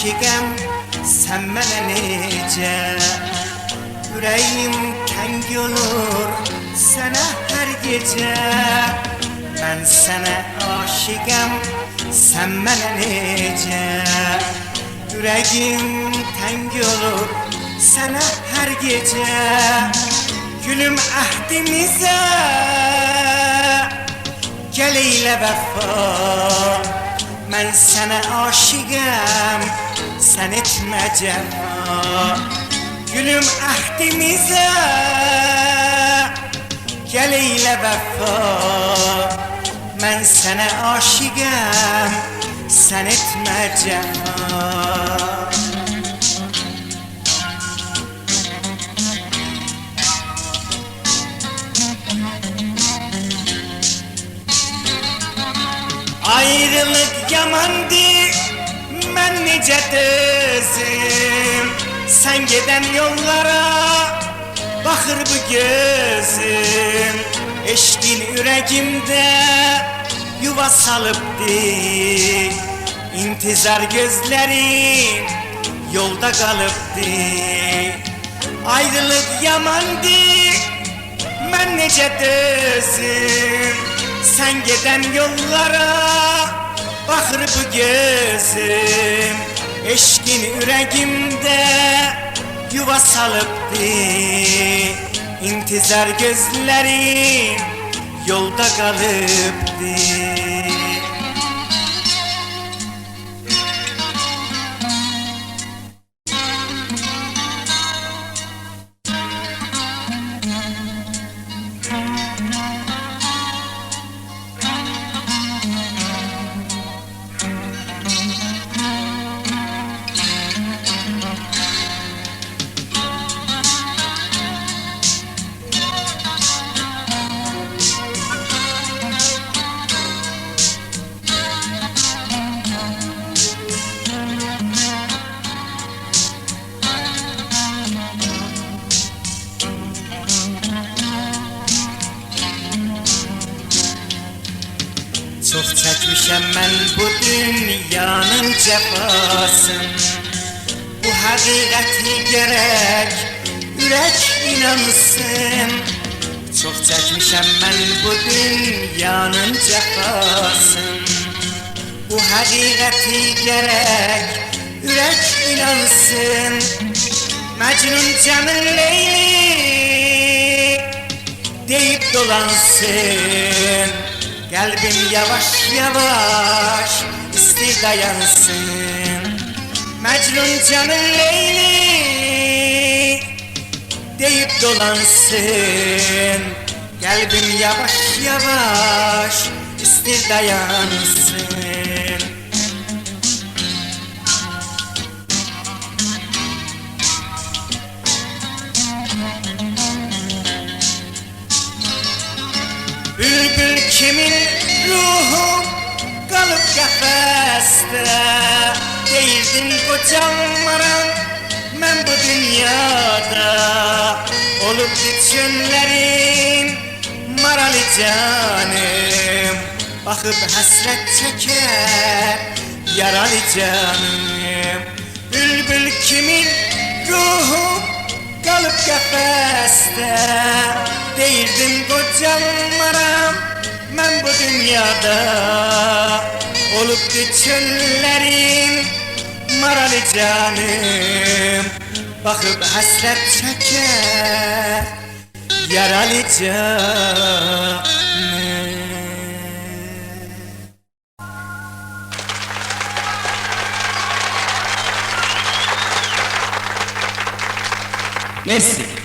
aşıqəm, sən mənə necə? Ürəyim təng olur sənə hər gecə. Mən sənə aşıqəm, sən mənə necə? Ürəyim təng olur sənə hər gecə. Gülüm əhdimizə gəl eylə vəfa. Mən sənə aşiqəm, sən etmə cəfa. Gülüm əhdimizə gəl eylə vəfa. Mən sənə aşiqəm, sən etmə cəfa. Ayrılık yamandı, mən necə dözüm? Sən gedən yollara baxır bu gözüm. Eşqin ürəyimdə yuva salıbdı, İntizar gözlərim yolda qalıbdı. Ayrılık yamandı, mən necə dözüm? Sən gedən yollara baxır bu gözüm. Eşqin ürəyimdə yuva salıbdı, İntizar gözlərim yolda qalıbdı. Çox çəkmişəm mən bu dünyanın cəfasını. Bu həqiqəti gərək ürək inansın. Çox çəkmişəm mən bu dünyanın cəfasını. Bu həqiqəti gərək ürək inansın. Məcnun Cəmil Leyli deyib dolansın. Kalbim yavaş yavaş isti dayansın. Mecnun Cəmil Leyli deyip dolansın. Kalbim yavaş yavaş isti dayansın. Bülbül kimin ruhu kalıp kafeste. Değildin kocaman ben bu dünyada. Olup düşünlerin maralı canım. Bakıp hasret çeker yaralı canım. Bülbül kimin ruhu kalıp kafeste. Değildim kocaman ben bu dünyada. Olup çöllerin maralı canım. Bakıp hasret çeker yaralı canım. Merci.